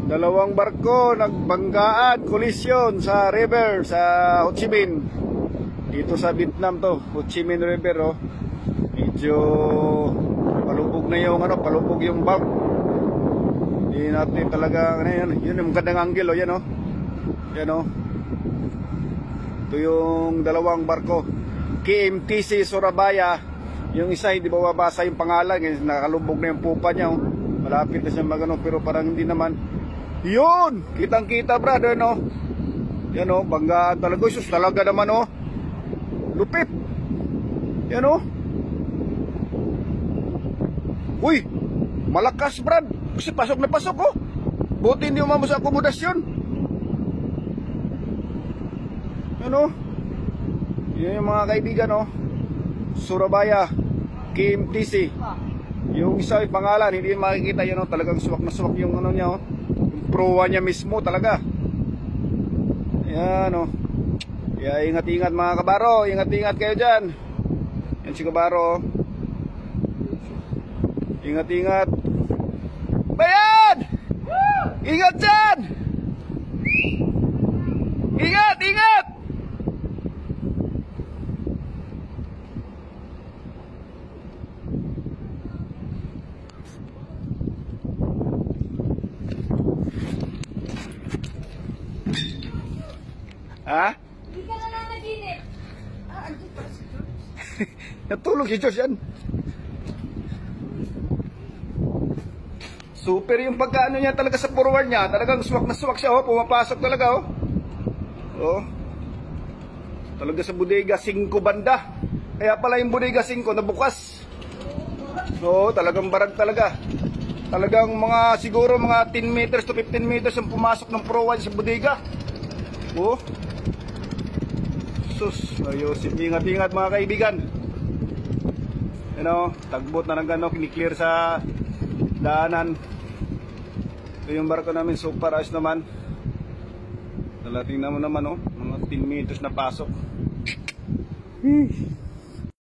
Dalawang barko nagbanggaan, kolisyon sa river sa Ho Chi Minh. Dito sa Vietnam to, Ho Chi Minh River oh. Medyo palubog na yung palubog yung bulk. Hindi natin talaga yun yung magandang angle oh, yan oh. Yan oh. Ito yung dalawang barko. KMTC Surabaya. Yung isa hindi mababasa yung pangalan, nakalubog na yung pupa niya oh. Malapit na siya pero parang hindi naman. Yun! Kitang-kita brother no. Yan oh, banggaan talaga. Sus talaga naman oh. Lupit. Yan oh. Uy! Malakas brad. Kasi pasok na pasok oh. Buti hindi umamos sa akomodasyon. Yan oh. Yan yung mga kaibigan oh. Surabaya KMTC. Yung isa yung pangalan hindi makikita yun oh. Talagang suwak na suwak yung niya oh. Proa niya mismo talaga. Ayan o. Kaya ingat-ingat mga kabaro. Ingat-ingat kayo dyan. Yan si kabaro. Ingat-ingat. Bayan! Ingat dyan! Ingat! Ingat! Ha? Hindi ka na lang naginip. Andito pa si George. Natulog si George yan. Super yung pagkaano niya talaga sa forward niya. Talagang swak na swak siya oh. Pumapasok talaga oh. Oh. Talaga sa bodega 5 banda. Kaya pala yung bodega 5 nabukas. Oo, talagang barag talaga. Talagang mga siguro mga 10 meters to 15 meters ang pumasok ng forward sa bodega. Oh. Sus, ayusin. Ingat-ingat mga kaibigan. Tagbot na ng gano'n, kiniklear sa daanan. Ito yung barko namin, super ayos naman. Tingnan mo naman, mga 10 meters na pasok.